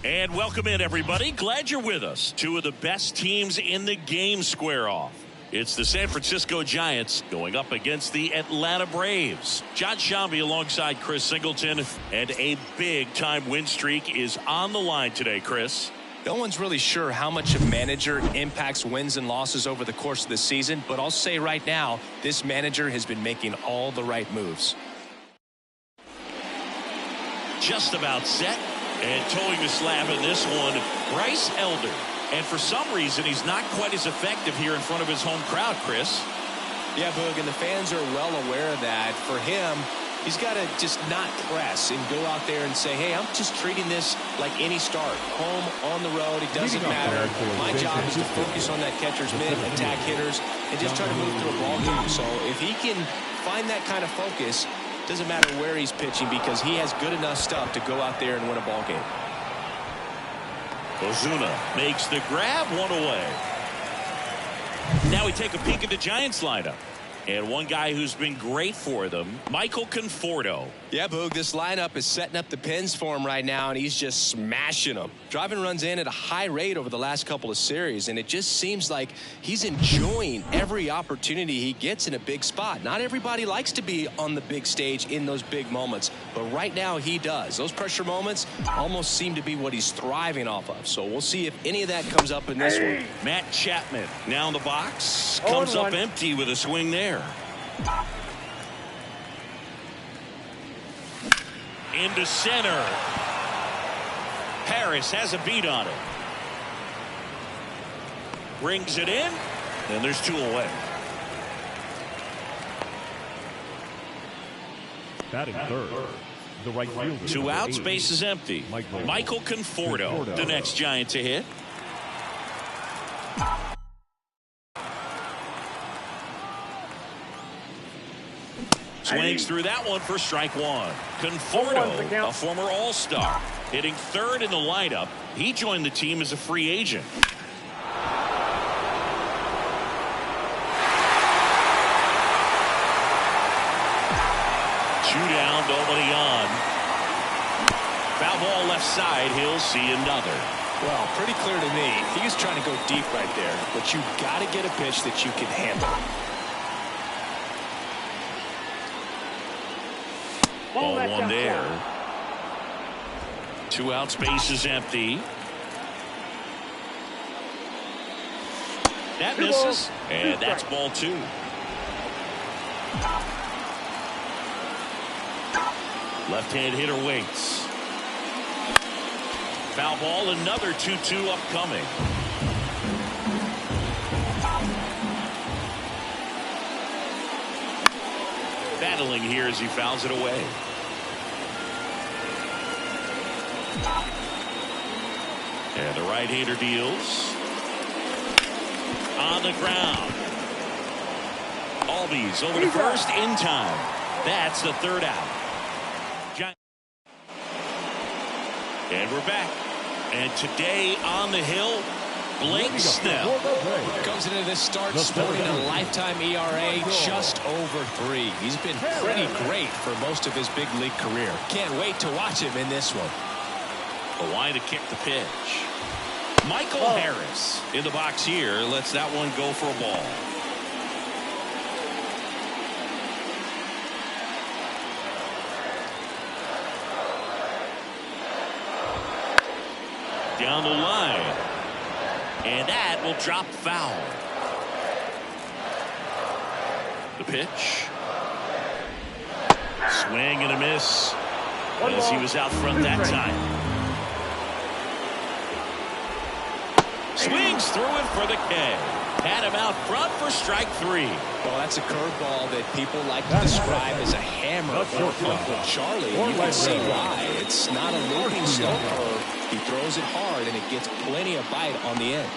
And welcome in, everybody. Glad you're with us. Two of the best teams in the game square off. It's the San Francisco Giants going up against the Atlanta Braves. John Shambi alongside Chris Singleton, and a big-time win streak is on the line today, Chris. No one's really sure how much a manager impacts wins and losses over the course of the season, but I'll say right now, this manager has been making all the right moves. Just about set. And towing the slab in this one, Bryce Elder. And for some reason, he's not quite as effective here in front of his home crowd, Chris. Yeah, Boog, and the fans are well aware of that. For him, he's got to just not press and go out there and say, hey, I'm just treating this like any start. Home, on the road, it doesn't matter. My job is to focus on that catcher's mitt, attack hitters, and just try to move through a ball game. So if he can find that kind of focus, doesn't matter where he's pitching because he has good enough stuff to go out there and win a ball game. Ozuna makes the grab, one away. Now we take a peek at the Giants lineup. And one guy who's been great for them, Michael Conforto. Yeah, Boog, this lineup is setting up the pins for him right now, and he's just smashing them. Driving runs in at a high rate over the last couple of series, and it just seems like he's enjoying every opportunity he gets in a big spot. Not everybody likes to be on the big stage in those big moments, but right now he does. Those pressure moments almost seem to be what he's thriving off of, so we'll see if any of that comes up in this one. Matt Chapman now in the box, comes up empty with a swing there. Into center. Harris has a beat on it. Brings it in, and there's two away. Batting third, the right fielder. Two outs, base is empty. Michael Conforto, the next Giant to hit. Swings through that one for strike one. Conforto, a former All-Star, hitting third in the lineup. He joined the team as a free agent. Two down, nobody on. Foul ball left side, he'll see another. Well, pretty clear to me, he's trying to go deep right there, but you got to get a pitch that you can handle. Ball one there. Two outs, base is empty. That misses, and that's ball two. Left-hand hitter waits. Foul ball, another 2-2 upcoming. Battling here as he fouls it away. And the right-hander deals. On the ground. Albies over to first in time. That's the third out. And we're back. And today on the hill, Blake Snell. Comes into this start sporting a lifetime ERA just over 3. He's been pretty great for most of his big league career. Can't wait to watch him in this one. A line to kick the pitch. Michael Harris in the box here. Lets that one go for a ball. Down the line. And that will drop foul. The pitch. Swing and a miss. As he was out front that time. Swings through it for the K. Had him out front for strike 3. Well, that's a curveball that people like to describe as a hammer for Uncle Charlie. You can see why. It's not a looping slow curve. He throws it hard, and it gets plenty of bite on the end.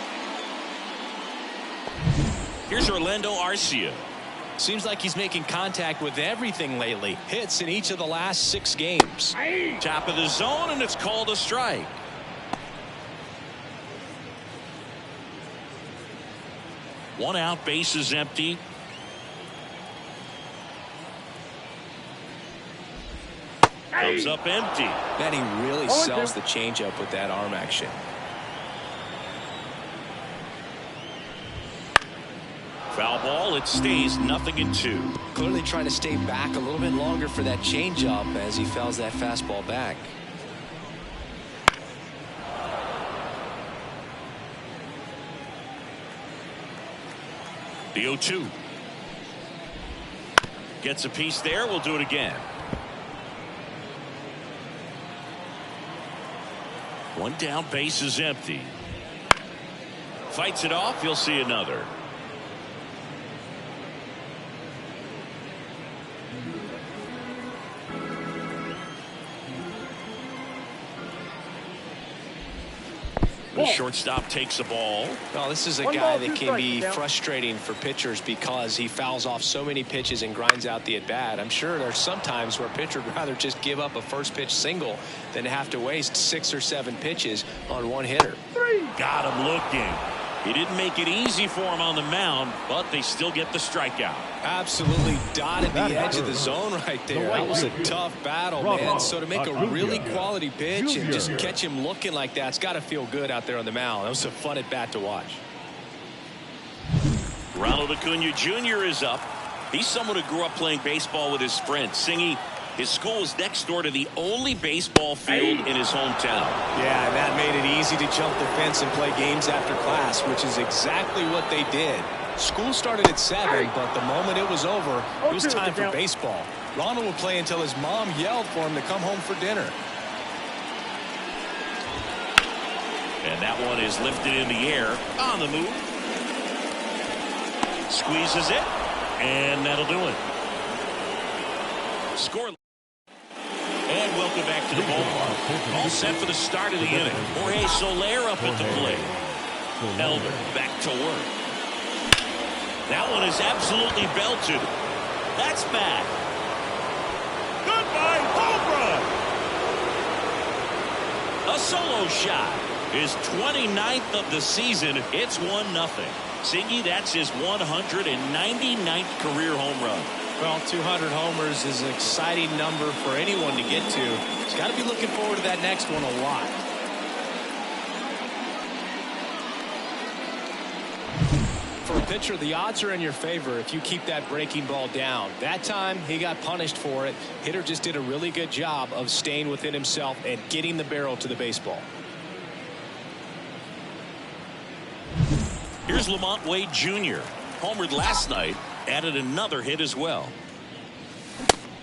Here's Orlando Arcia. Seems like he's making contact with everything lately. Hits in each of the last 6 games. Top of the zone, and it's called a strike. One out, base is empty. Comes up empty. Man, he really sells the changeup with that arm action. Foul ball, it stays 0-2. Clearly trying to stay back a little bit longer for that changeup as he fouls that fastball back. The 0-2. Gets a piece there. We'll do it again. One down, base is empty. Fights it off. You'll see another. The shortstop takes a ball. Well, this is a guy that can be frustrating for pitchers because he fouls off so many pitches and grinds out the at-bat. I'm sure there's some times where a pitcher would rather just give up a first pitch single than have to waste 6 or 7 pitches on one hitter. Got him looking. He didn't make it easy for him on the mound, but they still get the strikeout. Absolutely dotted the edge of the zone right there. That was a tough battle, man. So to make a really quality pitch and just catch him looking like that, it's got to feel good out there on the mound. That was a fun at bat to watch. Ronald Acuna Jr. is up. He's someone who grew up playing baseball with his friend. Singy, his school is next door to the only baseball field in his hometown. Yeah, and that made it easy to jump the fence and play games after class, which is exactly what they did. School started at 7, but the moment it was over, it was time for baseball. Ronald would play until his mom yelled for him to come home for dinner. And that one is lifted in the air on the move. Squeezes it, and that'll do it. Score. And welcome back to the ballpark. All set for the start of the inning. Jorge Soler up at the plate. Elder back to work. That one is absolutely belted. That's bad. Goodbye, home run. A solo shot. His 29th of the season. It's 1-0. Singy, that's his 199th career home run. Well, 200 homers is an exciting number for anyone to get to. He's got to be looking forward to that next one a lot. For a pitcher, the odds are in your favor if you keep that breaking ball down. That time, he got punished for it. Hitter just did a really good job of staying within himself and getting the barrel to the baseball. Here's Lamont Wade Jr. Homered last night. Added another hit as well.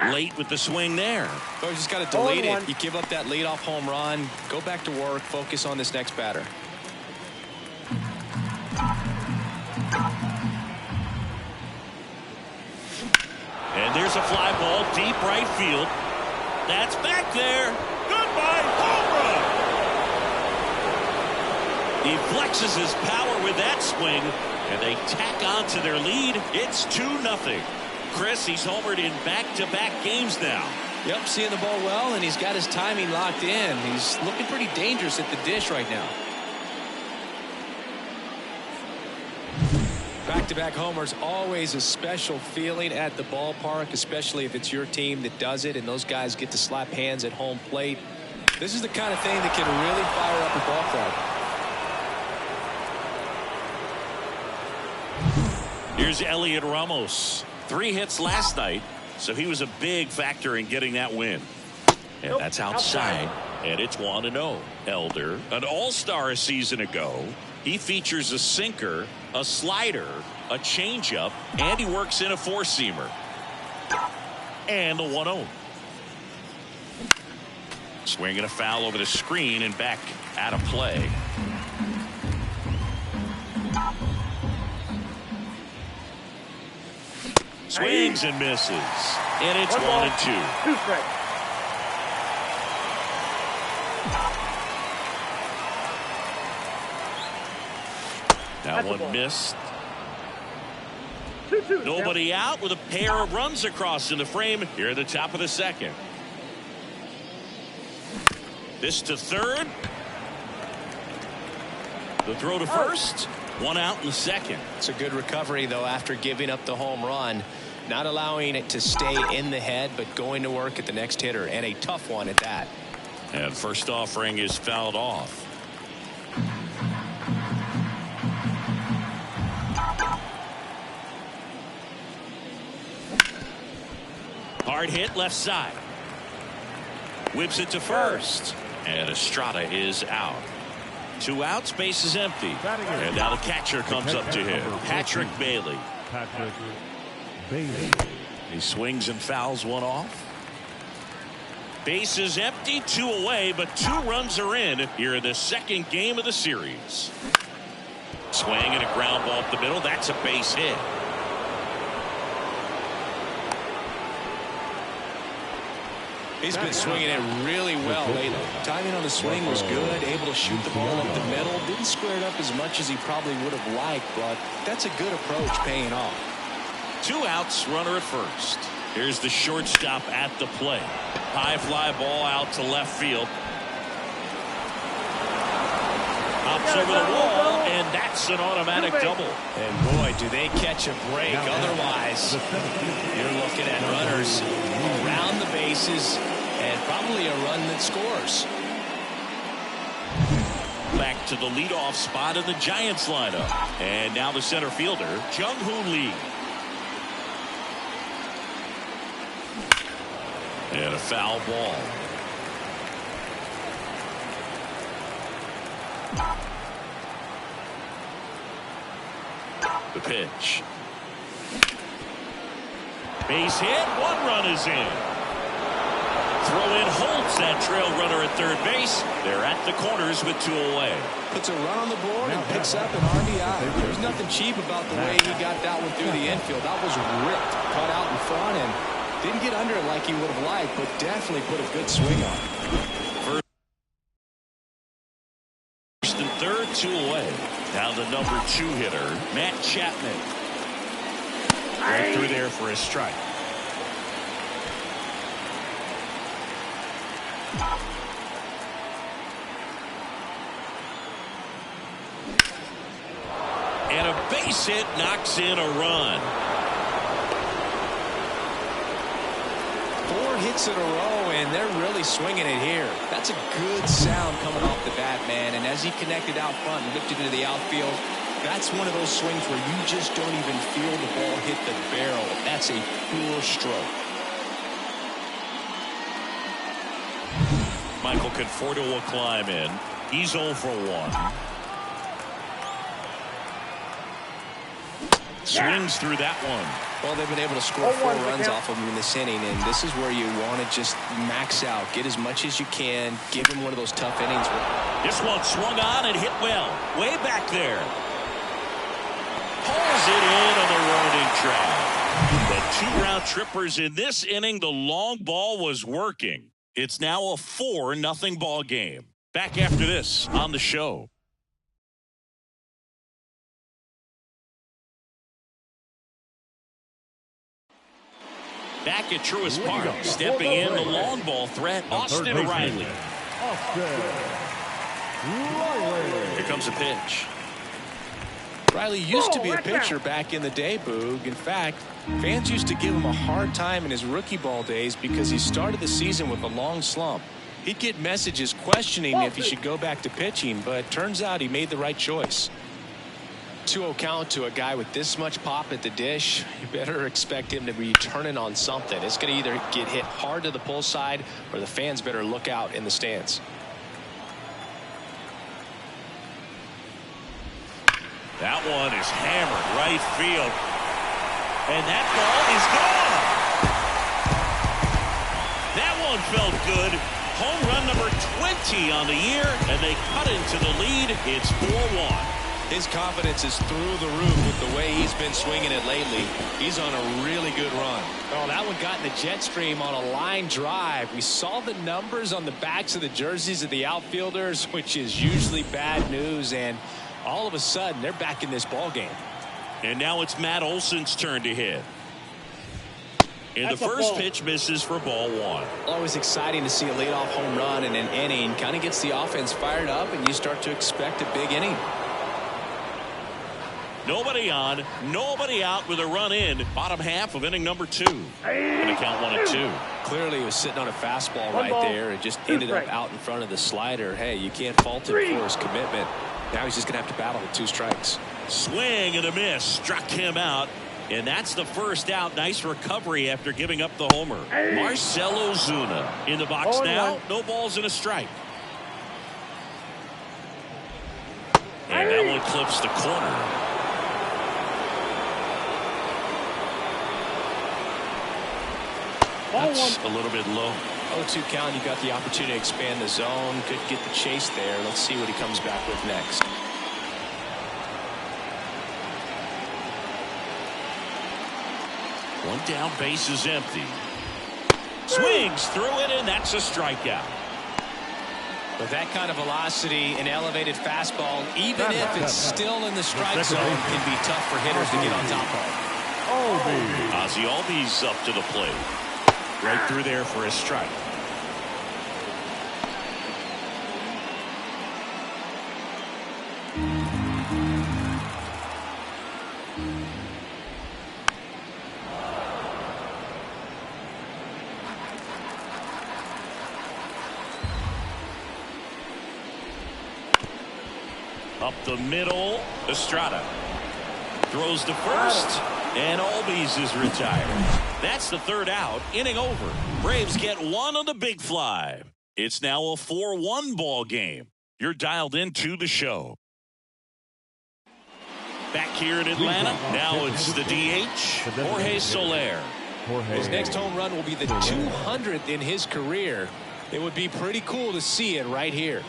Late with the swing there. Oh, you just got to delete it. You give up that leadoff home run. Go back to work. Focus on this next batter. And there's a fly ball deep right field. That's back there. Goodbye, home run. He flexes his power with that swing. And they tack on to their lead. It's 2-0. Chris, he's homered in back-to-back games now. Yep, seeing the ball well, and he's got his timing locked in. He's looking pretty dangerous at the dish right now. Back-to-back homers, always a special feeling at the ballpark, especially if it's your team that does it, and those guys get to slap hands at home plate. This is the kind of thing that can really fire up a ball club. Here's Elliot Ramos. 3 hits last night, so he was a big factor in getting that win. And that's outside, and it's 1-0. Elder, an all-star a season ago. He features a sinker, a slider, a changeup, and he works in a four-seamer. And the 1-0. Swing and a foul over the screen and back out of play. Swings and misses. And it's 1-2. 2 strikes. That one missed. 2-2. Nobody out with a pair of runs across in the frame here at the top of the second. This to third. The throw to first. One out in the second. It's a good recovery, though, after giving up the home run. Not allowing it to stay in the head, but going to work at the next hitter, and a tough one at that. And first offering is fouled off. Hard hit left side. Whips it to first. And Estrada is out. 2 outs, base is empty. And now the catcher comes up to him. Patrick Bailey. Patrick Bailey. He swings and fouls one off. Base is empty, 2 away, but 2 runs are in here in the second game of the series. Swing and a ground ball up the middle. That's a base hit. He's been swinging it really well lately. Timing on the swing was good, able to shoot the ball up the middle. Didn't square it up as much as he probably would have liked, but that's a good approach paying off. 2 outs, runner at first. Here's the shortstop at the plate. High fly ball out to left field. Hops over the wall, and that's an automatic double. And boy, do they catch a break. Otherwise, you're looking at runners around the bases and probably a run that scores. Back to the leadoff spot in the Giants lineup. And now the center fielder, Jung-Hoon Lee. And a foul ball. The pitch. Base hit. 1 run is in. Throw in Holtz, that trail runner at third base. They're at the corners with 2 away. Puts a run on the board and picks up an RBI. There's nothing cheap about the way he got that one through the infield. That was ripped, cut out in front, and didn't get under it like he would have liked, but definitely put a good swing on it. First and third, 2 away. Now the number 2 hitter, Matt Chapman. Right through there for a strike. And a base hit knocks in a run. 4 hits in a row, and they're really swinging it here. That's a good sound coming off the bat, man. And as he connected out front and lifted into the outfield, that's one of those swings where you just don't even feel the ball hit the barrel. That's a pure stroke. Michael Conforto will climb in. He's 0 for 1. Swings through that one. Well, they've been able to score 4 runs off of him in this inning, and this is where you want to just max out. Get as much as you can. Give him one of those tough innings. This one swung on and hit well. Way back there. Pulls it in on the running track. The 2 round trippers in this inning. The long ball was working. It's now a 4-0 ball game. Back after this on the show. Back at Truist Park, stepping in the long ball threat, Austin Riley. Here comes a pitch. Riley used to be a pitcher back in the day, Boog. In fact, fans used to give him a hard time in his rookie ball days because he started the season with a long slump. He'd get messages questioning if he should go back to pitching, but turns out he made the right choice. 2-0 count to a guy with this much pop at the dish. You better expect him to be turning on something. It's going to either get hit hard to the pull side or the fans better look out in the stands. That one is hammered right field. And that ball is gone. That one felt good. Home run number 20 on the year, and they cut into the lead. It's 4-1. His confidence is through the roof with the way he's been swinging it lately. He's on a really good run. Oh, that one got in the jet stream on a line drive. We saw the numbers on the backs of the jerseys of the outfielders, which is usually bad news, and all of a sudden they're back in this ball game. And now it's Matt Olson's turn to hit. And the first pitch misses for ball one. Always exciting to see a leadoff home run in an inning. Kind of gets the offense fired up, and you start to expect a big inning. Nobody on, nobody out with a run in. Bottom half of inning number 2. Going to count 1-2. Clearly, he was sitting on a fastball right there. It just ended up out in front of the slider. Hey, you can't fault him for his commitment. Now he's just going to have to battle with 2 strikes. Swing and a miss. Struck him out. And that's the first out. Nice recovery after giving up the homer. Marcell Ozuna in the box now. No balls and a strike. And that one clips the corner. That's a little bit low. 0-2 count. You got the opportunity to expand the zone. Could get the chase there. Let's see what he comes back with next. One down, base is empty. Swings through it, and that's a strikeout. With that kind of velocity, an elevated fastball, even if it's still in the strike zone, can be tough for hitters to get on top of. Ozzie Albies up to the plate. Right through there for a strike. Up the middle, Estrada throws to first, and Albies is retired. That's the third out. Inning over. Braves get one on the big fly. It's now a 4-1 ball game. You're dialed into the show. Back here in Atlanta, now it's the DH, Jorge Soler. His next home run will be the 200th in his career. It would be pretty cool to see it right here.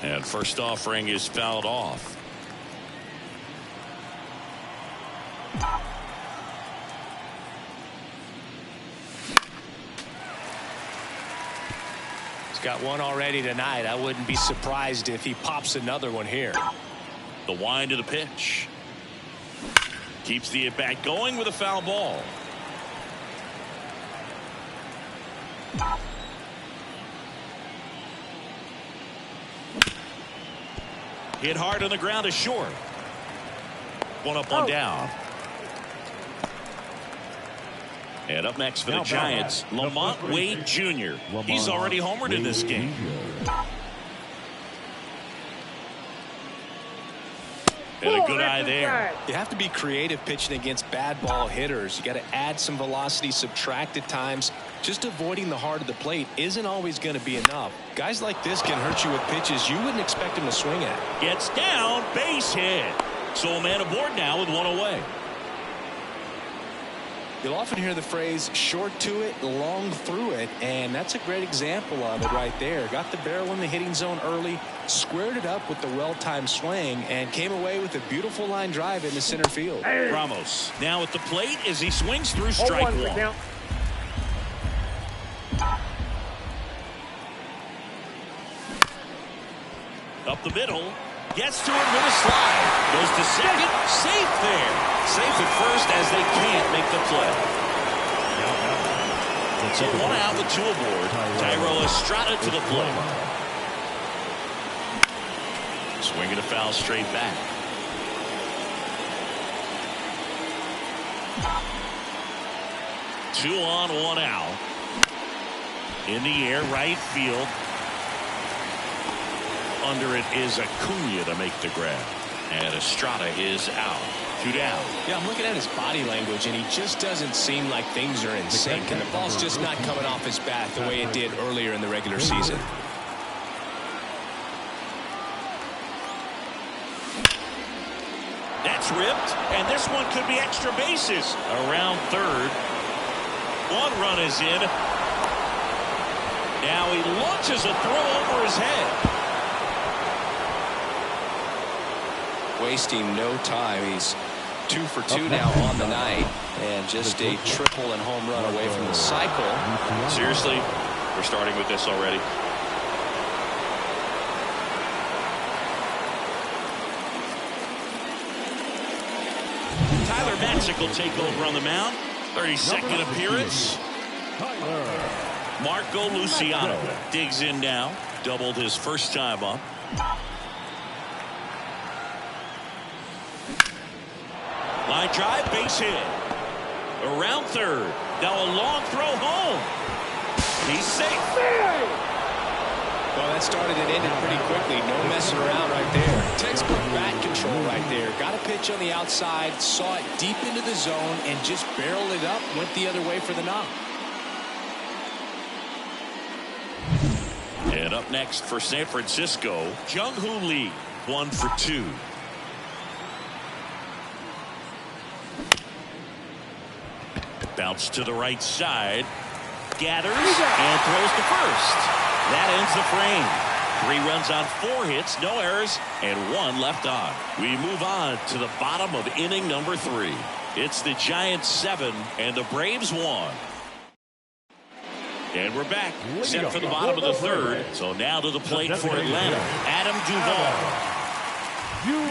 And first offering is fouled off. He's got one already tonight. I wouldn't be surprised if he pops another one here. The wind of the pitch. Keeps the at-bat going with a foul ball. Hit hard on the ground is short. One up, one down. And up next for the Giants, Lamont Wade Jr. He's already homered in this game. And a good eye there. You have to be creative pitching against bad ball hitters. You got to add some velocity, subtract at times. Just avoiding the heart of the plate isn't always going to be enough. Guys like this can hurt you with pitches you wouldn't expect him to swing at. Gets down, base hit. So a man aboard now with one away. You'll often hear the phrase short to it, long through it, and that's a great example of it right there. Got the barrel in the hitting zone early, squared it up with the well-timed swing, and came away with a beautiful line drive into center field. Ramos now at the plate as he swings through strike one. Up the middle, gets to it with a slide. Goes to second, safe there. Safe at first as they can't make the play. So one out with two aboard. Thairo Estrada to the plate. Swinging a foul straight back. Two on, one out. In the air, right field. Under it is Acuna to make the grab. And Estrada is out. Two down. Yeah, I'm looking at his body language, and he just doesn't seem like things are in sync. And the ball's just not coming off his bat the way it did earlier in the regular season. base ripped, and this one could be extra bases. Around third. One run is in. Now he launches a throw over his head. Wasting no time. He's 2 for 2 now on the night, and just a triple and home run away from the cycle. Seriously, we're starting with this already. Tyler Matzek will take over on the mound. 32nd appearance. Marco Luciano digs in now. Doubled his first time up. Line drive, base hit. Around third. Now a long throw home. He's safe. Well, that started and ended pretty quickly. No messing around right there. Textbook bat control right there. Got a pitch on the outside, saw it deep into the zone, and just barreled it up, went the other way for the knock. And up next for San Francisco, Jung-Hoo Lee, 1 for 2. Bounce to the right side. Gathers and throws to first. That ends the frame. 3 runs on 4 hits, no errors, and 1 left on. We move on to the bottom of inning number 3. It's the Giants 7 and the Braves 1. And we're back, set for the bottom of the third. So now to the plate for Atlanta, Adam Duvall.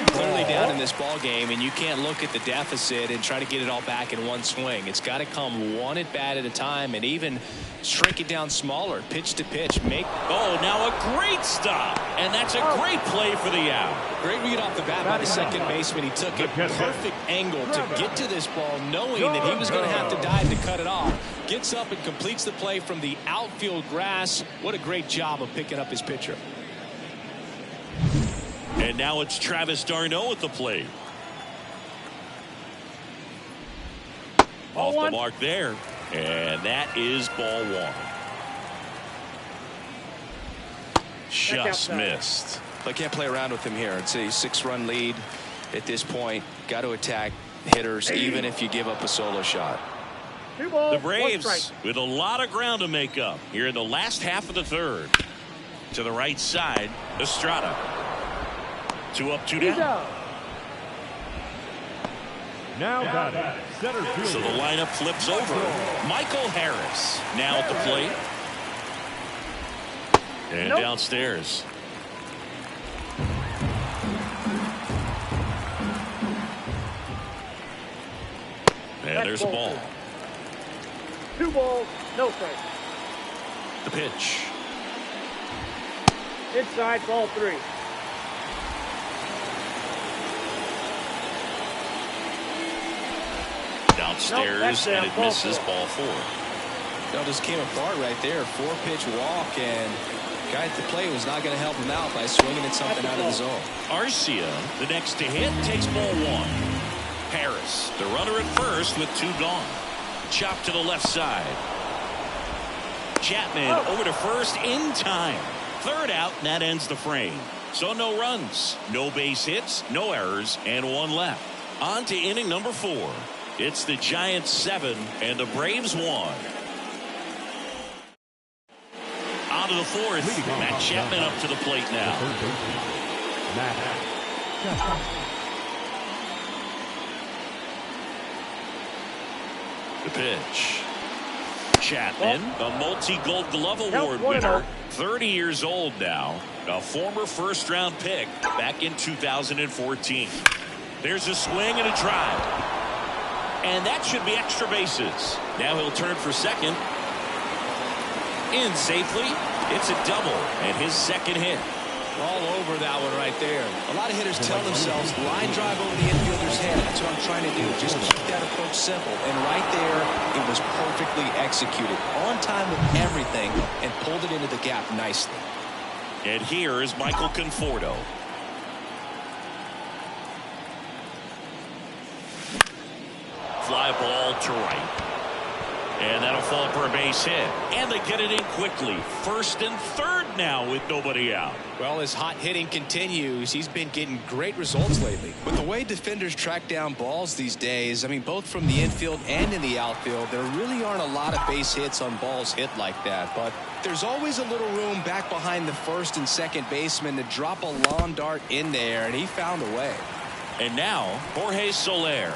Clearly down in this ball game, and you can't look at the deficit and try to get it all back in one swing. It's got to come one at bat at a time, and even shrink it down smaller, pitch to pitch. Now a great stop, and that's a great play for the out. Great read off the bat by the second baseman. He took a perfect angle to get to this ball, knowing that he was going to have to dive to cut it off. Gets up and completes the play from the outfield grass. What a great job of picking up his pitcher. And now it's Travis d'Arnaud at the plate. Off the mark there. And that is ball 1. Just missed. I can't play around with him here. It's a 6-run lead at this point. Got to attack hitters, even if you give up a solo shot. The Braves with a lot of ground to make up here in the last half of the third. To the right side, Estrada. 2 up, 2 down. Now got it. Center field. So the lineup flips over. Michael Harris now at the plate. And downstairs. And there's a ball. 2 balls, no strikes. The pitch. Inside, ball 3. Downstairs, and it misses ball 4. It just came apart right there. 4-pitch walk, and guy at the plate was not going to help him out by swinging at something out of the zone. Arcia, the next to hit, takes ball 1. Harris, the runner at first with 2 gone. Chop to the left side. Chapman over to first in time. 3rd out, and that ends the frame. So no runs, no base hits, no errors, and 1 left. On to inning number 4. It's the Giants 7 and the Braves 1. On to the 4th. Matt Chapman up to the plate now. The pitch. Chapman, a multi-Gold Glove Award winner, 30 years old now, a former first-round pick back in 2014. There's a swing and a drive. And that should be extra bases. Now he'll turn for second. In safely. It's a double and his 2nd hit. All over that one right there. A lot of hitters tell themselves line drive over the infielder's head. That's what I'm trying to do. Just keep that approach simple. And right there, it was perfectly executed. On time with everything and pulled it into the gap nicely. And here is Michael Conforto. Fly ball to right. And that'll fall for a base hit. And they get it in quickly. First and third now with nobody out. Well, as hot hitting continues, he's been getting great results lately. With the way defenders track down balls these days, I mean, both from the infield and in the outfield, there really aren't a lot of base hits on balls hit like that. But there's always a little room back behind the first and second baseman to drop a lawn dart in there, and he found a way. And now, Jorge Soler.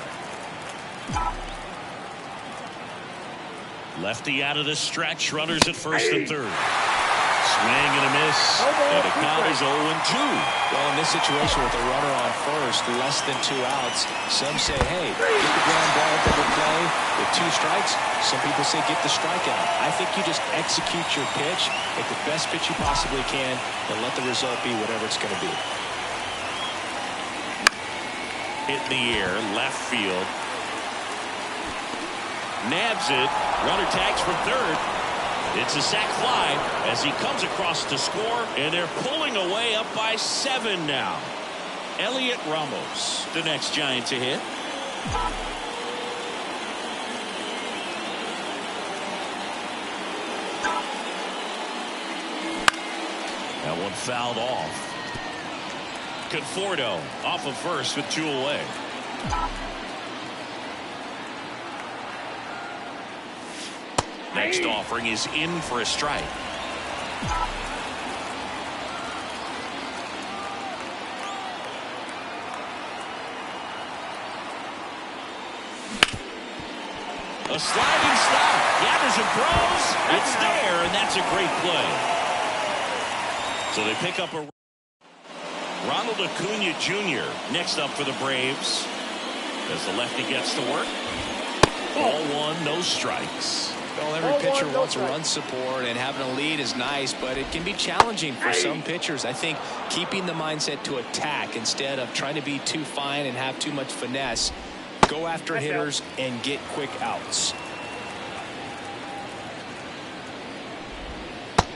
Lefty out of the stretch, runners at first and third. Swing and a miss, and the count is 0-2. Well, in this situation with a runner on first, less than 2 outs, some say, hey, get the ground ball, double play with 2 strikes. Some people say get the strikeout. I think you just execute your pitch, make the best pitch you possibly can, and let the result be whatever it's going to be. Hit in the air, left field. Nabs it. Runner tags from third. It's a sac fly as he comes across to score, and they're pulling away up by 7 now. Elliot Ramos, the next Giant to hit. That one fouled off. Conforto off of first with 2 away. Next offering is in for a strike. A sliding stop. Gathers and throws. It's there, and that's a great play. So they pick up a Ronald Acuna Jr. next up for the Braves as the lefty gets to work. Ball 1, no strikes. Well, every pitcher wants run support, and having a lead is nice, but it can be challenging for some pitchers. I think keeping the mindset to attack instead of trying to be too fine and have too much finesse. Go after hitters and get quick outs.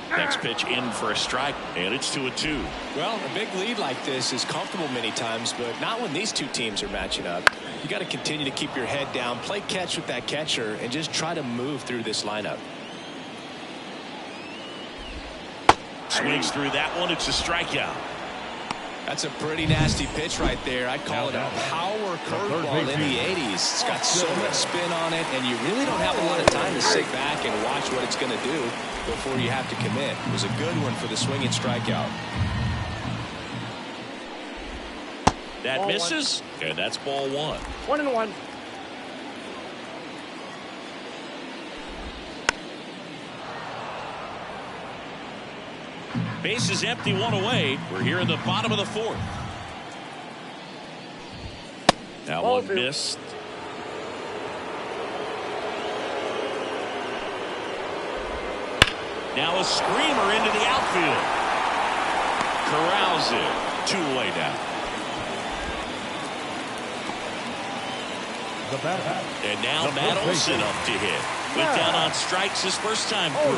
Next pitch in for a strike, and it's 2-2. Well, a big lead like this is comfortable many times, but not when these two teams are matching up. You got to continue to keep your head down, play catch with that catcher, and just try to move through this lineup. Swings through that one. It's a strikeout. That's a pretty nasty pitch right there. I call it a power curveball in the 80s. It's got so much spin on it, and you really don't have a lot of time to sit back and watch what it's going to do before you have to commit. It was a good one for the swinging strikeout. That Ball misses, and that's ball 1. 1-1. Base is empty, 1 away. We're here in the bottom of the 4th. That Ball one 2. missed. Now a screamer into the outfield. Corrals it. 2 away now. And now Matt Olson up to hit. Went down on strikes his first time through.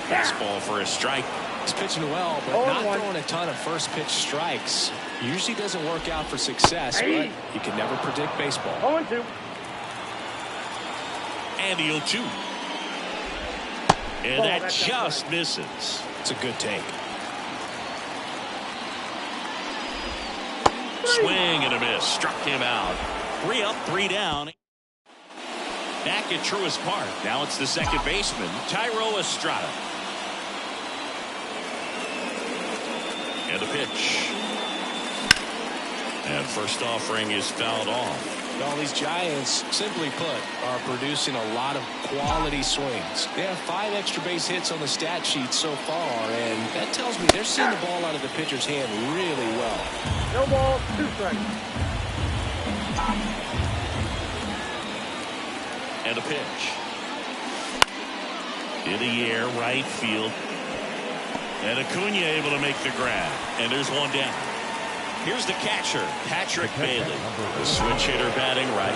Fastball for a strike. He's pitching well, but not throwing a ton of first pitch strikes. Usually doesn't work out for success, but you can never predict baseball. 0-2. And the 0-2. And that just misses. It's a good take. Swing and a miss. Struck him out. 3 up, 3 down. Back at Truist Park. Now it's the second baseman, Thairo Estrada. And the pitch. And first offering is fouled off. Well, these Giants, simply put, are producing a lot of quality swings. They have 5 extra base hits on the stat sheet so far, and that tells me they're seeing the ball out of the pitcher's hand really well. No balls, 2 strikes. And a pitch. In the air, right field. And Acuna able to make the grab. And there's one down. Here's the catcher, Patrick Bailey. The switch hitter batting right.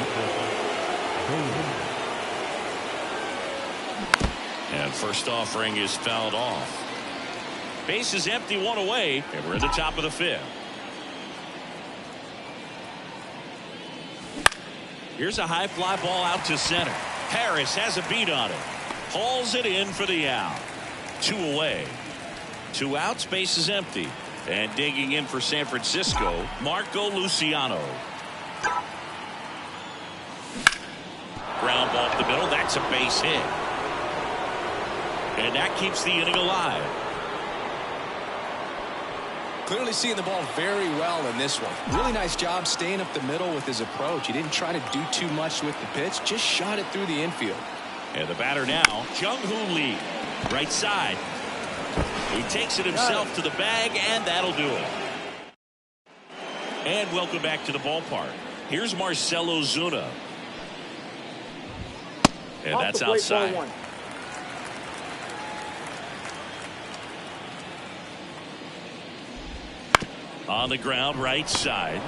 And first offering is fouled off. Base is empty, 1 away, and we're at the top of the 5th. Here's a high fly ball out to center. Harris has a beat on it. Hauls it in for the out. 2 away. 2 outs, base is empty. And digging in for San Francisco, Marco Luciano. Ground ball up the middle. That's a base hit. And that keeps the inning alive. Clearly seeing the ball very well in this one. Really nice job staying up the middle with his approach. He didn't try to do too much with the pitch. Just shot it through the infield. And the batter now, Jung-Hoo Lee. Right side. He takes it himself to the bag, and that'll do it. And welcome back to the ballpark. Here's Marcell Ozuna. And that's outside. On the ground, right side.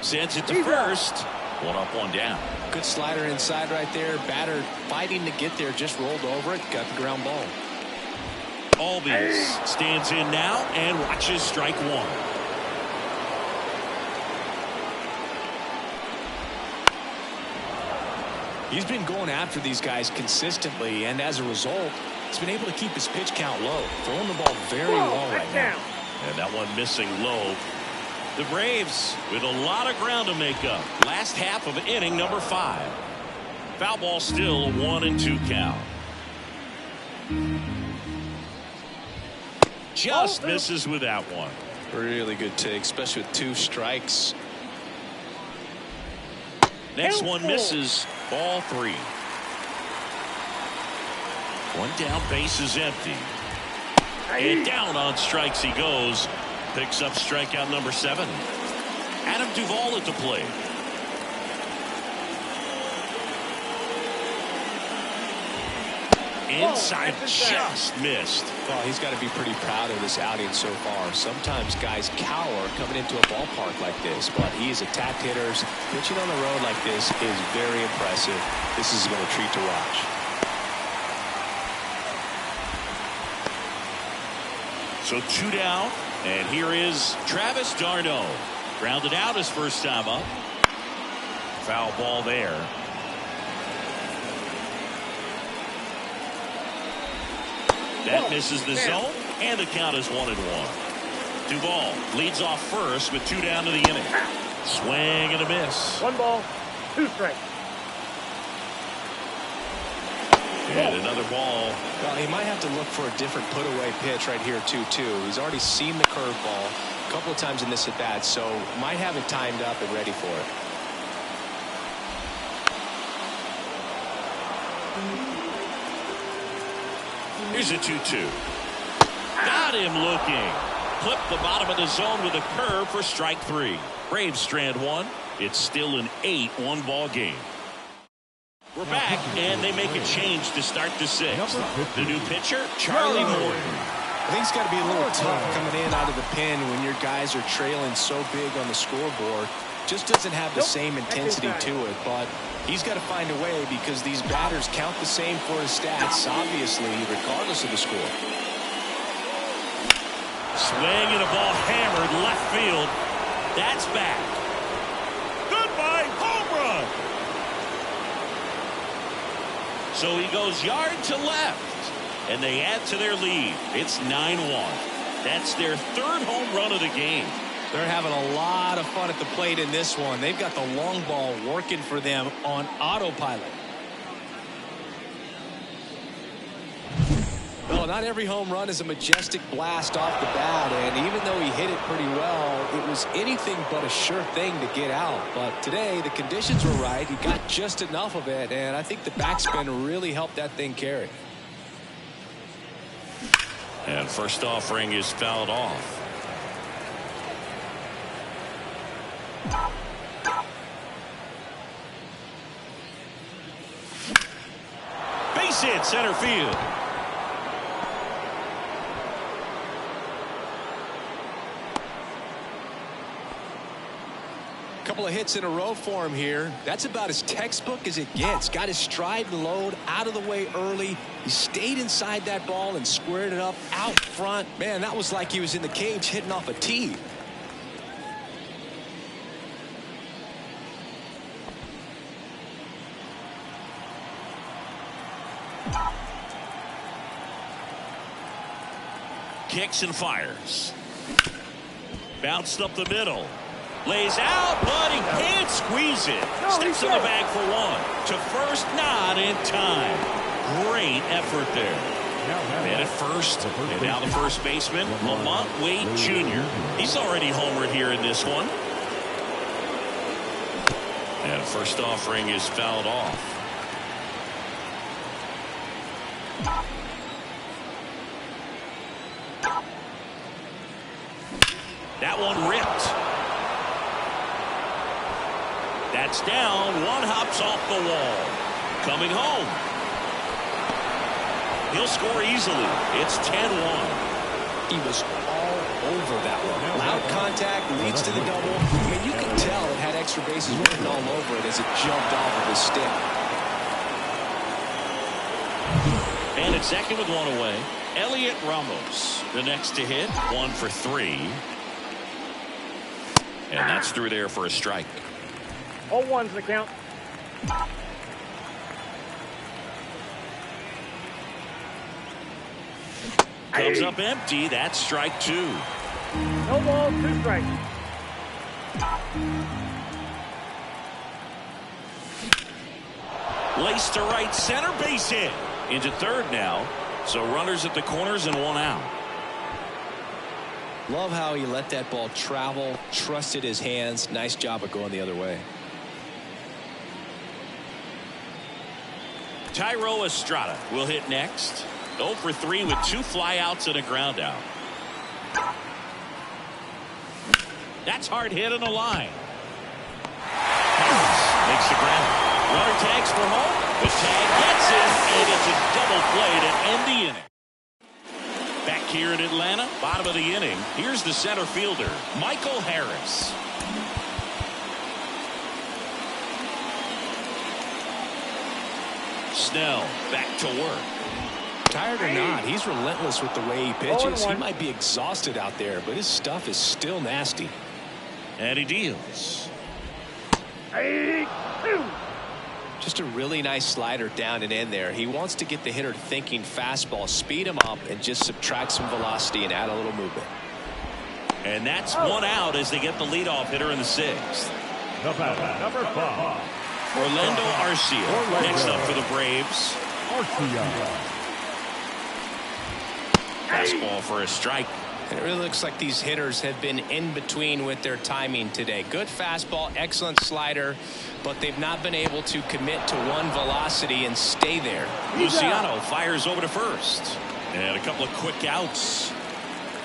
Sends it to first. 1 up, 1 down. Good slider inside right there. Batter fighting to get there, just rolled over it, got the ground ball. Albies stands in now and watches strike 1. He's been going after these guys consistently, and as a result, he's been able to keep his pitch count low, throwing the ball very well right now. And that one missing low. The Braves with a lot of ground to make up. Last half of inning number 5. Foul ball still, 1-2 count. Just misses with that one. Really good take, especially with 2 strikes. Next one misses. Ball 3. 1 down, base is empty. And down on strikes he goes. Picks up strikeout number 7. Adam Duvall at the plate. Inside, just missed. Well, he's got to be pretty proud of this outing so far. Sometimes guys cower coming into a ballpark like this, but he's attacked hitters. Pitching on the road like this is very impressive. This is going to treat to watch. So 2 down, and here is Travis d'Arnaud. Grounded out his first time up. Foul ball there. That misses the zone, and the count is 1-1. Duvall leads off first with 2 down to the inning. Swing and a miss. 1 ball, 2 strikes. And another ball. Well, he might have to look for a different put-away pitch right here, too. He's already seen the curveball a couple of times in this at-bat, so might have it timed up and ready for it. Here's a 2-2. Got him looking. Clipped the bottom of the zone with a curve for strike 3. Braves strand 1. It's still an 8-1 ball game. We're back, and they make a change to start the 6th. The new pitcher, Charlie Morton. I think it's got to be a little tough coming in out of the pen when your guys are trailing so big on the scoreboard. Just doesn't have the same intensity to it, but he's got to find a way because these batters count the same for his stats, obviously, regardless of the score. Swing and a ball hammered left field. That's back. Goodbye, home run. So he goes yard to left, and they add to their lead. It's 9-1. That's their 3rd home run of the game. They're having a lot of fun at the plate in this one. They've got the long ball working for them on autopilot. Well, not every home run is a majestic blast off the bat, and even though he hit it pretty well, it was anything but a sure thing to get out. But today, the conditions were right. He got just enough of it, and I think the backspin really helped that thing carry. And first offering is fouled off. Base hit center field. Couple of hits in a row for him here. That's about as textbook as it gets. Got his stride and load out of the way early. He stayed inside that ball and squared it up out front. Man, that was like he was in the cage hitting off a tee. Kicks and fires. Bounced up the middle. Lays out, but he can't squeeze it. Steps in the bag for one. To first, not in time. Great effort there. And at first, and now the first baseman, Lamont Wade Jr. He's already homered here in this one. And first offering is fouled off. That one ripped. That's down. One hops off the wall. Coming home. He'll score easily. It's 10-1. He was all over that one. Loud contact leads to the double. I mean, you can tell it had extra bases written all over it as it jumped off of his stick. And at second with one away, Elliot Ramos, the next to hit, 1 for 3. And that's through there for a strike. 0-1's the count. Comes up empty. That's strike 2. No ball, 2 strikes. Laced to right center, base hit. Into third now. So runners at the corners and 1 out. Love how he let that ball travel, trusted his hands. Nice job of going the other way. Thairo Estrada will hit next. 0 for 3 with 2 flyouts and a ground out. That's hard hit on the line. Makes the grab. Runner tags for home. The tag gets in, and it's a double play to end the inning. Back here in Atlanta, bottom of the inning. Here's the center fielder, Michael Harris. Snell back to work. Tired or not, he's relentless with the way he pitches. He might be exhausted out there, but his stuff is still nasty. And he deals. 2. Just a really nice slider down and in there. He wants to get the hitter thinking fastball, speed him up, and just subtract some velocity and add a little movement. And that's 1 out as they get the leadoff hitter in the 6th. The batter, number 5. Orlando Arcia next up for the Braves. Arcia. Fastball for a strike. And it really looks like these hitters have been in between with their timing today. Good fastball, excellent slider, but they've not been able to commit to one velocity and stay there. Luciano fires over to first. And a couple of quick outs.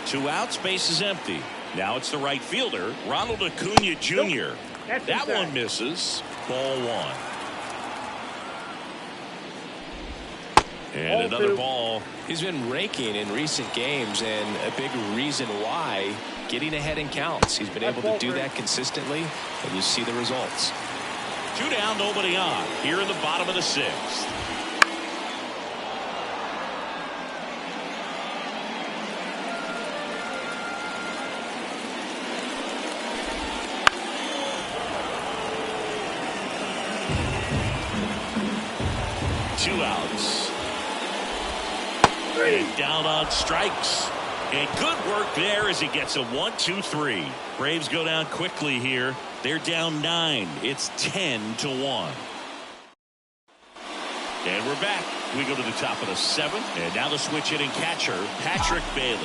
2 outs, base is empty. Now it's the right fielder, Ronald Acuna Jr. That one misses. Ball 1. And another ball. He's been raking in recent games, and a big reason why, getting ahead in counts. He's been able to do that consistently, and you see the results. 2 down, nobody on. Here in the bottom of the 6th. Two outs. And down on strikes. And good work there as he gets a 1-2-3. Braves go down quickly here. They're down 9. It's 10-1. And we're back. We go to the top of the 7th. And now the switch hitting catcher, Patrick Bailey.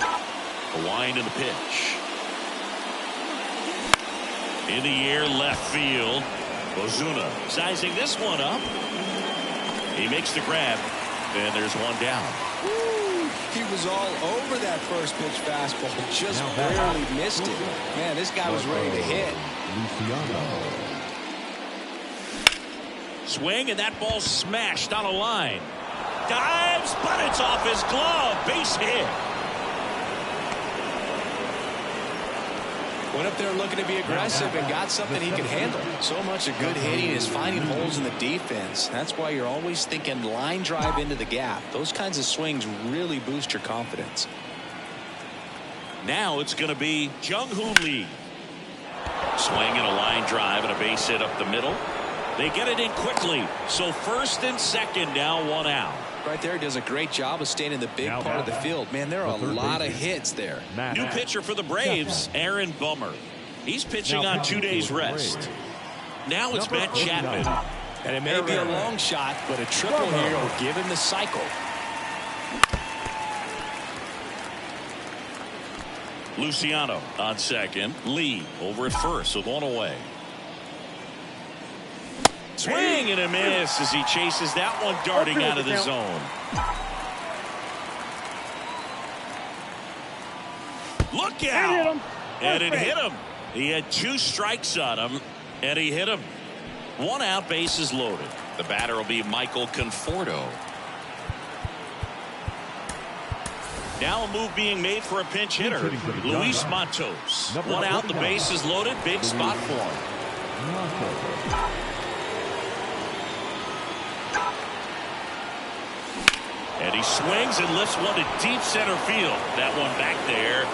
A wind in the pitch. In the air, left field. Ozuna sizing this one up. He makes the grab. And there's 1 down. He was all over that first pitch fastball, just barely missed it. Man, this guy was ready to hit. Swing, and that ball smashed on a line. Dives, but it's off his glove. Base hit. Went up there looking to be aggressive and got something he could handle. So much of good hitting is finding holes in the defense. That's why you're always thinking line drive into the gap. Those kinds of swings really boost your confidence. Now it's going to be Jung Hoo Lee. Swing and a line drive and a base hit up the middle. They get it in quickly. So first and second, now one out. Right there, does a great job of staying in the big part of the field. Man, there are a lot of hits there. New pitcher for the Braves, Aaron Bummer. He's pitching on 2 days rest. Now it's Matt Chapman. And it may be a long shot, but a triple here will give him the cycle. Luciano on second. Lee over at first with one away. Swing and a miss as he chases that one darting out of the zone. Look out! And it hit him. He had 2 strikes on him, and he hit him. 1 out, bases loaded. The batter will be Michael Conforto. Now a move being made for a pinch hitter, Luis Matos. 1 out, the bases loaded. Big spot for him. And he swings and lifts one to deep center field. That one back there.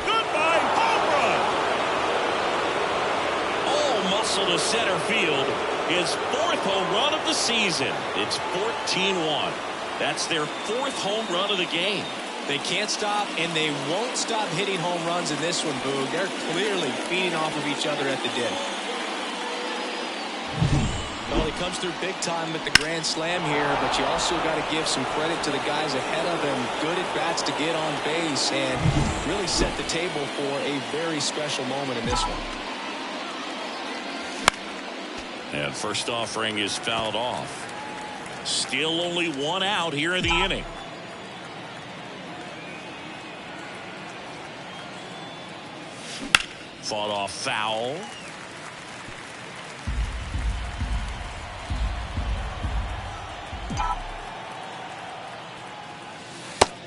Goodbye, home run. All muscle to center field. His 4th home run of the season. It's 14-1. That's their 4th home run of the game. They can't stop, and they won't stop hitting home runs in this one, Boog. They're clearly feeding off of each other at the den. Well, he comes through big time with the grand slam here, but you also got to give some credit to the guys ahead of him. Good at bats to get on base and really set the table for a very special moment in this one. And first offering is fouled off. Still only 1 out here in the inning. Fought off foul.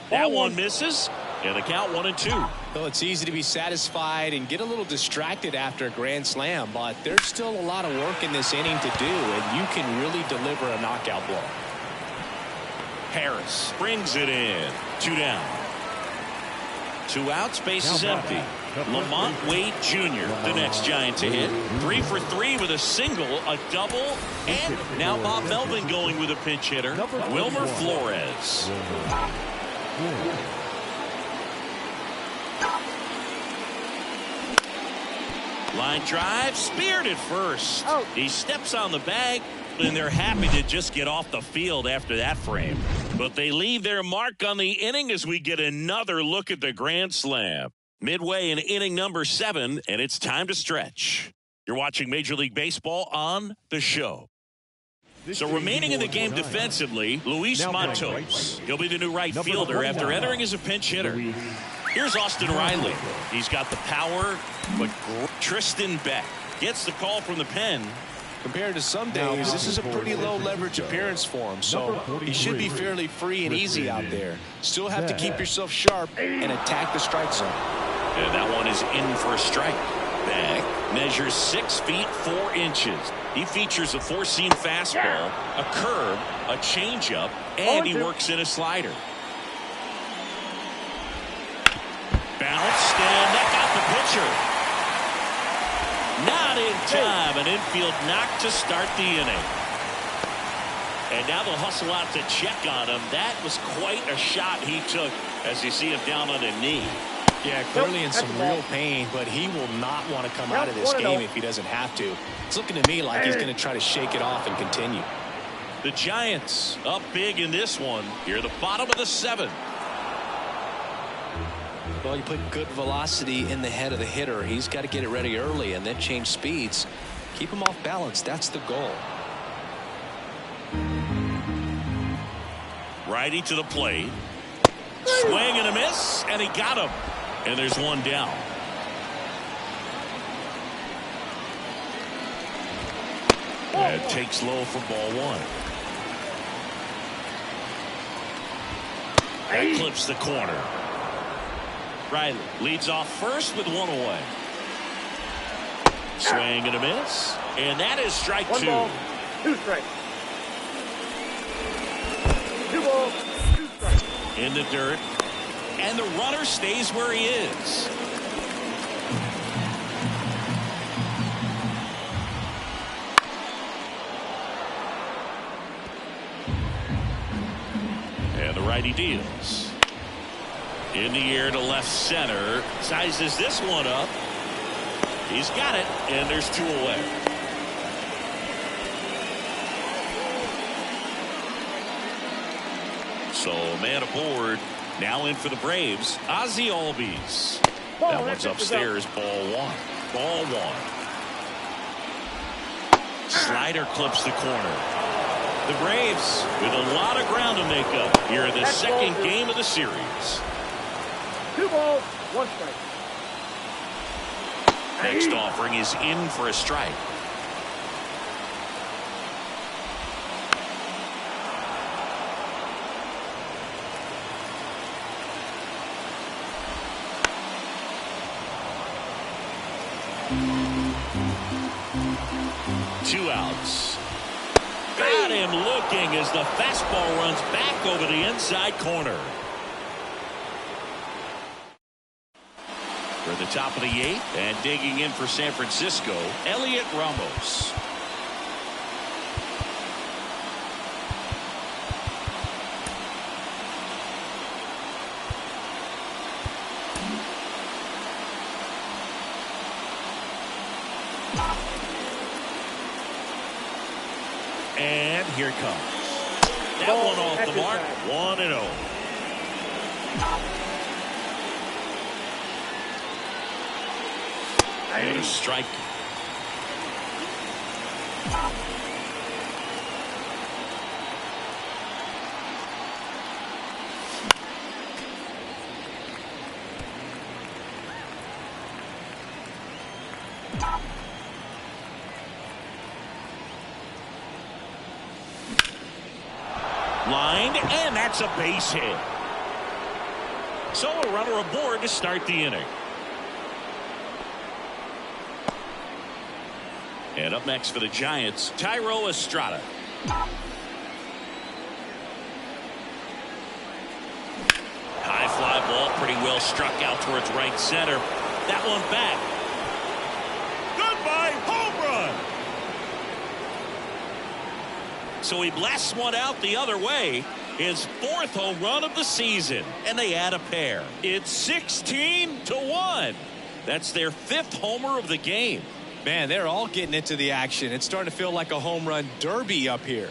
That one misses, and the count 1-2. Well, it's easy to be satisfied and get a little distracted after a grand slam, but there's still a lot of work in this inning to do, and you can really deliver a knockout blow. Harris brings it in. 2 down. 2 outs, base is empty. Lamont Wade Jr., the next Giant to hit. 3 for 3 with a single, a double, and now Bob Melvin going with a pinch hitter, Wilmer Flores. Line drive, speared at first. He steps on the bag, and they're happy to just get off the field after that frame. But they leave their mark on the inning as we get another look at the grand slam. Midway in inning number 7, and it's time to stretch. You're watching Major League Baseball on the show. So remaining in the game defensively, Luis Matos. He'll be the new right fielder after entering as a pinch hitter. Here's Austin Riley. He's got the power, but Tristan Beck gets the call from the pen. Compared to some days, this is a pretty low leverage appearance for him, so he should be fairly free and easy out there. Still have to keep yourself sharp and attack the strike zone. And that one is in for a strike. Beck measures 6 feet 4 inches. He features a 4-seam fastball, a curve, a changeup, and he works in a slider. Bounced, and that got the pitcher. Not in time. An infield knock to start the inning. And now they'll hustle out to check on him. That was quite a shot he took as you see him down on a knee. Yeah, clearly in some real pain, but he will not want to come out of this game if he doesn't have to. It's looking to me like he's going to try to shake it off and continue. The Giants up big in this one. Here at the bottom of the 7th. Well, you put good velocity in the head of the hitter. He's got to get it ready early and then change speeds. Keep him off balance. That's the goal. Righty to the plate. Swing and a miss, and he got him. And there's 1 down. And takes low for ball 1. That clips the corner. Riley leads off first with 1 away. Swing and a miss. And that is strike 2. 1 ball, 2 strikes. 2 balls, 2 strikes. In the dirt. And the runner stays where he is. And the righty deals. In the air to left center. Sizes this one up. He's got it, and there's 2 away. So man aboard. Now in for the Braves, Ozzie Albies. That one's upstairs, ball 1. Ball 1. Slider clips the corner. The Braves with a lot of ground to make up here in the second game of the series. 2 balls, 1 strike. Next offering is in for a strike. Two outs. Got him looking as the fastball runs back over the inside corner. For the top of the 8th and digging in for San Francisco, Elliot Ramos. And here it comes. That one off the mark. 1-0. And a strike. Lined, and that's a base hit. So a runner aboard to start the inning. And up next for the Giants, Thairo Estrada. High fly ball, pretty well struck out towards right center. That one back. Goodbye, home run. So he blasts one out the other way. His 4th home run of the season. And they add a pair. It's 16-1. That's their 5th homer of the game. Man, they're all getting into the action. It's starting to feel like a home run derby up here.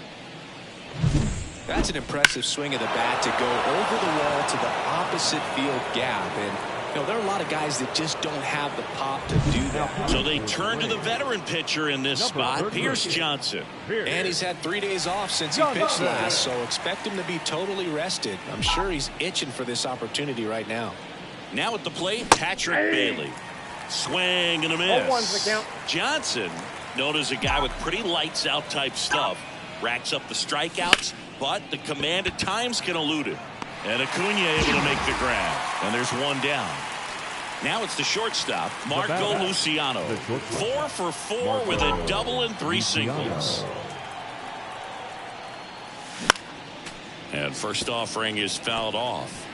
That's an impressive swing of the bat to go over the wall to the opposite field gap. And, you know, there are a lot of guys that just don't have the pop to do that. So they turn to the veteran pitcher in this spot, Pierce Johnson. And he's had 3 days off since he pitched last, so expect him to be totally rested. I'm sure he's itching for this opportunity right now. Now at the plate, Patrick Bailey. Swing and a miss. Johnson, known as a guy with pretty lights out type stuff, racks up the strikeouts, but the command at times can elude it. And Acuna able to make the grab. And there's 1 down. Now it's the shortstop, Marco Luciano. 4 for 4 with a double and 3 singles. And first offering is fouled off.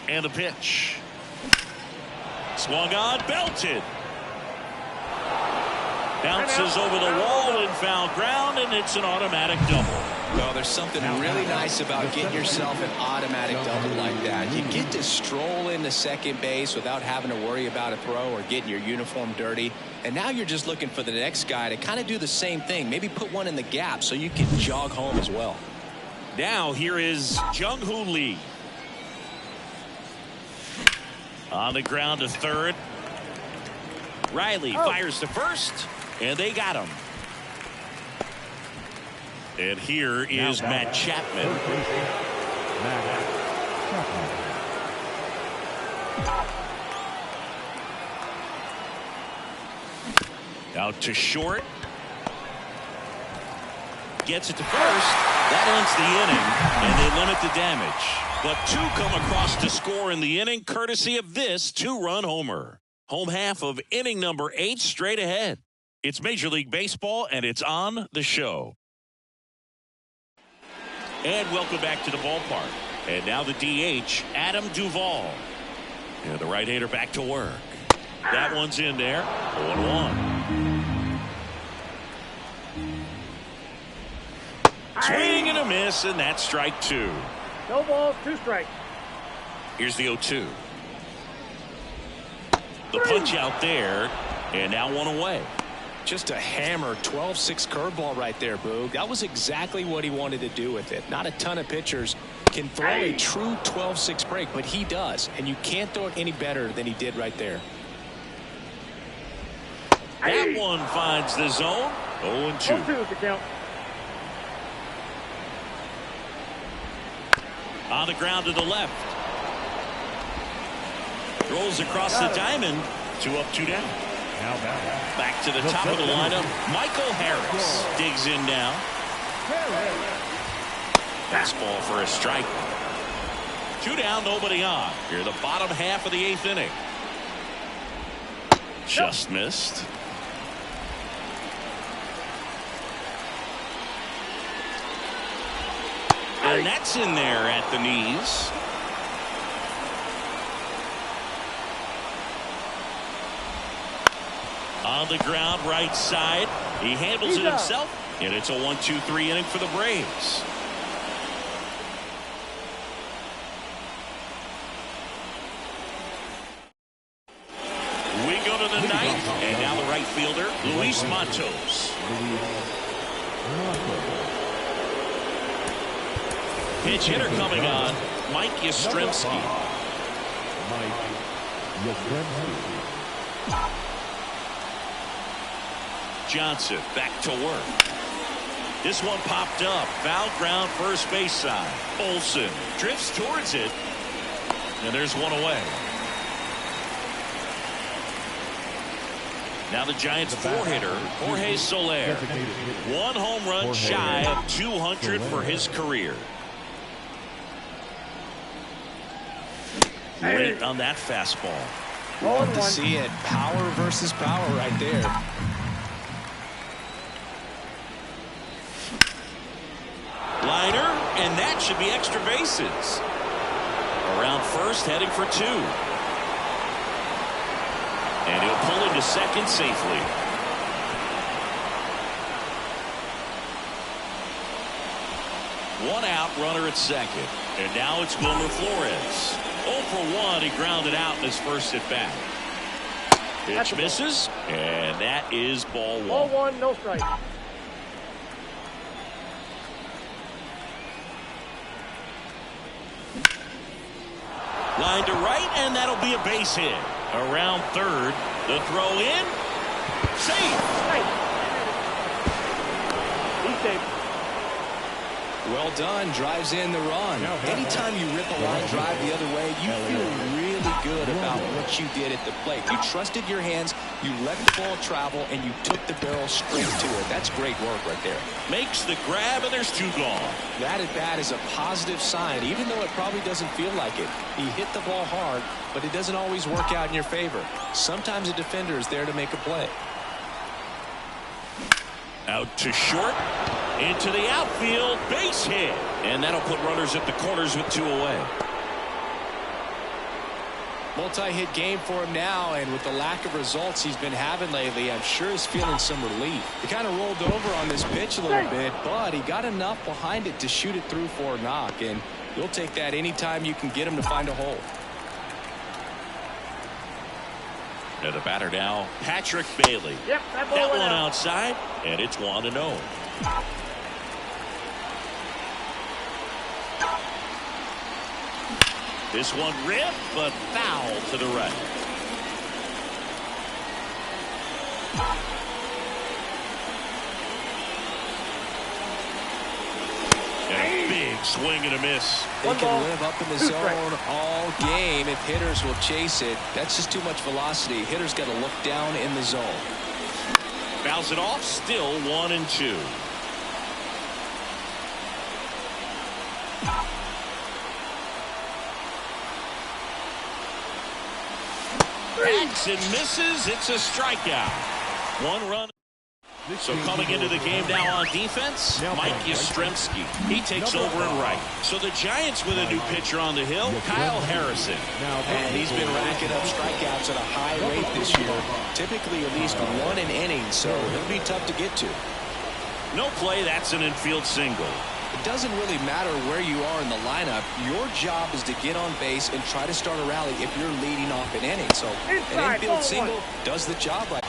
And a pitch. Swung on, belted. Bounces over the wall and foul ground, and it's an automatic double. Well, there's something really nice about getting yourself an automatic double like that. You get to stroll into second base without having to worry about a throw or getting your uniform dirty. And now you're just looking for the next guy to kind of do the same thing. Maybe put one in the gap so you can jog home as well. Now here is Jung-Hoo Lee. On the ground to third. Riley fires to first, and they got him. And here is Matt Chapman. Out to short. Gets it to first. That ends the inning, and they limit the damage. But 2 come across to score in the inning, courtesy of this 2-run homer. Home half of inning number 8 straight ahead. It's Major League Baseball, and it's on the show. And welcome back to the ballpark. And now the DH, Adam Duvall. And the right-hander back to work. That one's in there. 0-1. a miss, and that's strike two. No balls, 2 strikes. Here's the 0-2. The punch out there, and now 1 away. Just a hammer 12-6 curveball right there, Boog. That was exactly what he wanted to do with it. Not a ton of pitchers can throw a true 12-6 break, but he does, and you can't throw it any better than he did right there. That one finds the zone. 0-2. 0-2 to count. On the ground to the left. Rolls across the diamond. 2 up, 2 down. Now Back to the top of the lineup. Michael Harris digs in now. Fastball for a strike. 2 down, nobody on. Here, the bottom half of the 8th inning. Just missed. And that's in there at the knees. On the ground, right side. He handles it himself. And it's a 1-2-3 inning for the Braves. We go to the 9th. And now the right fielder, Luis Matos. Pitch hitter coming on, Mike Yastrzemski. Johnson back to work. This one popped up. Foul ground first base side. Olsen drifts towards it. And there's 1 away. Now the Giants 4-hitter, Jorge Soler. 1 home run shy of 200 for his career. Late on that fastball. Love to see it. Power versus power right there. Liner, and that should be extra bases. Around first, heading for 2. And he'll pull into second safely. One out, runner at second. And now it's Wilmer Flores. 0 for 1, he grounded out in his first at bat. Pitch misses, and that is ball 1. Ball 1, no strike. Line to right, and that'll be a base hit. Around third, the throw in. Safe. He's safe. Well done. Drives in the run. Anytime you rip a line drive the other way, you feel really good about what you did at the plate. You trusted your hands, you let the ball travel, and you took the barrel straight to it. That's great work right there. Makes the grab, and there's 2 gone. That at bat is a positive sign, even though it probably doesn't feel like it. He hit the ball hard, but it doesn't always work out in your favor. Sometimes a defender is there to make a play. Out to short, into the outfield, base hit. And that'll put runners at the corners with 2 away. Multi-hit game for him now, and with the lack of results he's been having lately, I'm sure he's feeling some relief. He kind of rolled over on this pitch a little bit, but he got enough behind it to shoot it through for a knock, and you'll take that anytime you can get him to find a hole. And the batter now, Patrick Bailey. Yep, that That went one out. outside, and it's 1-0. This one ripped, but foul to the right. And a big swing and a miss. They can live up in the zone all game if hitters will chase it. That's just too much velocity. Hitters got to look down in the zone. Fouls it off, still 1-2. Hacks and misses. It's a strikeout. 1 run. So coming into the game now on defense, Mike Yastrzemski. He takes over in right. So the Giants with a new pitcher on the hill, Kyle Harrison. And he's been racking up strikeouts at a high rate this year. Typically at least 1 an inning, so it'll be tough to get to. No play, that's an infield single. It doesn't really matter where you are in the lineup. Your job is to get on base and try to start a rally if you're leading off an inning. So an infield single does the job right.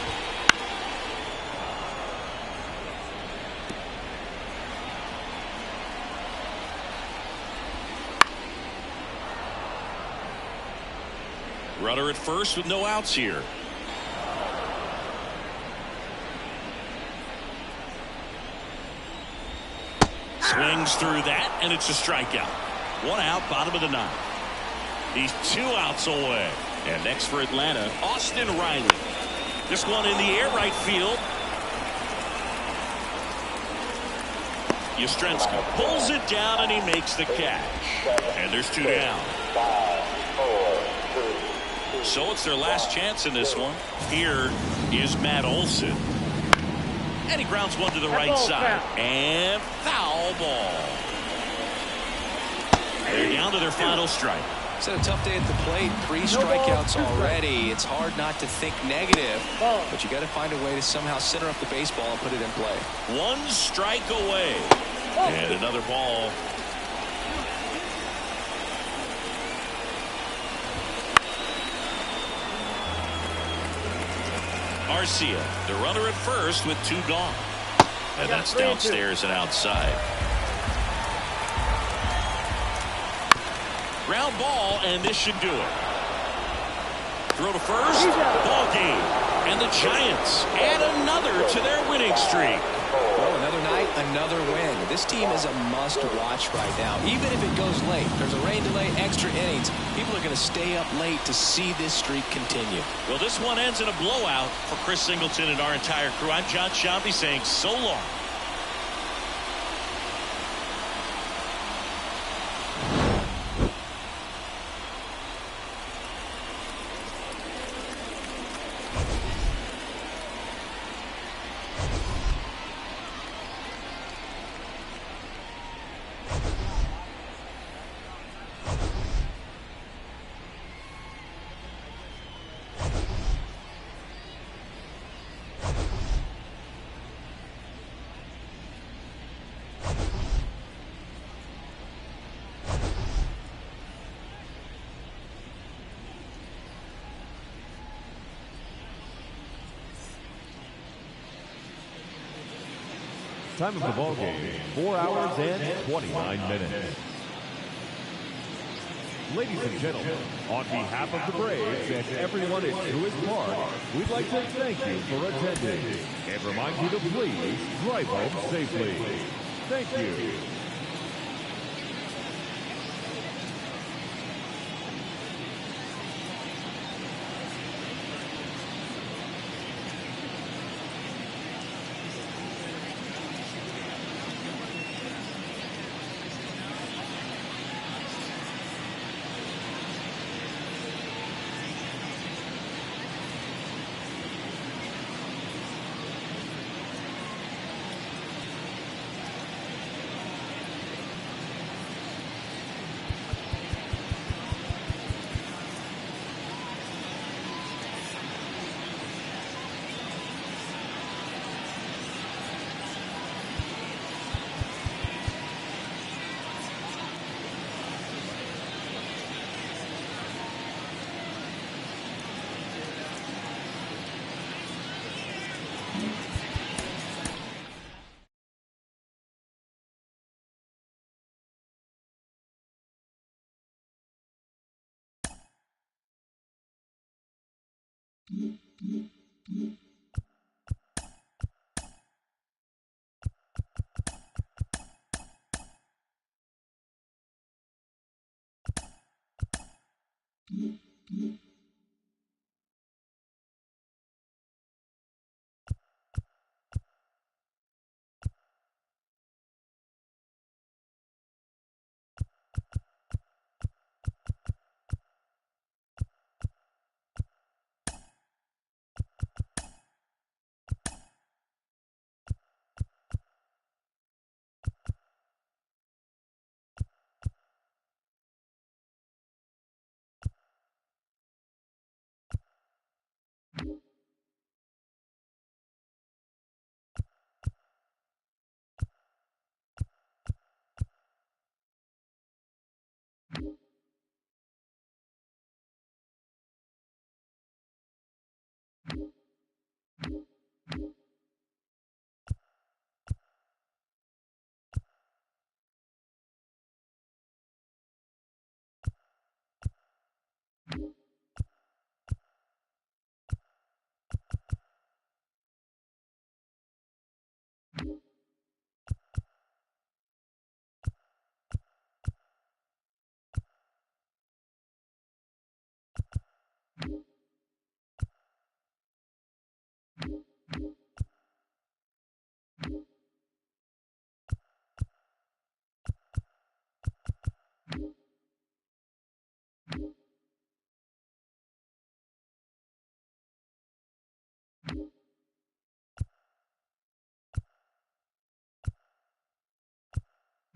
Runner at first with no outs here. Swings through that, and it's a strikeout. 1 out, bottom of the 9th. He's 2 outs away. And next for Atlanta, Austin Riley. This one in the air, right field. Yastrzemski pulls it down, and he makes the catch. And there's 2 down. So it's their last chance in this one. Here is Matt Olson. And he grounds one to the right side. And foul ball. They're down to their final strike. It's a tough day at the plate. 3 strikeouts already. It's hard not to think negative, but you got to find a way to somehow center up the baseball and put it in play. 1 strike away. And another ball. Arcia, the runner at first with 2 gone. And that's downstairs and outside. Ground ball, and this should do it. Throw to first, ball game. And the Giants add another to their winning streak. Well, another night, another win. This team is a must-watch right now. Even if it goes late, there's a rain delay, extra innings. People are going to stay up late to see this streak continue. Well, this one ends in a blowout for Chris Singleton and our entire crew. I'm Jon Sciambi saying so long. Time of the ball game, 4 hours and 29 minutes. Ladies and gentlemen, on behalf of the Braves and everyone at Truist Park, we'd like to thank you for attending and remind you to please drive home safely. Thank you.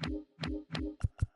Mm-hmm.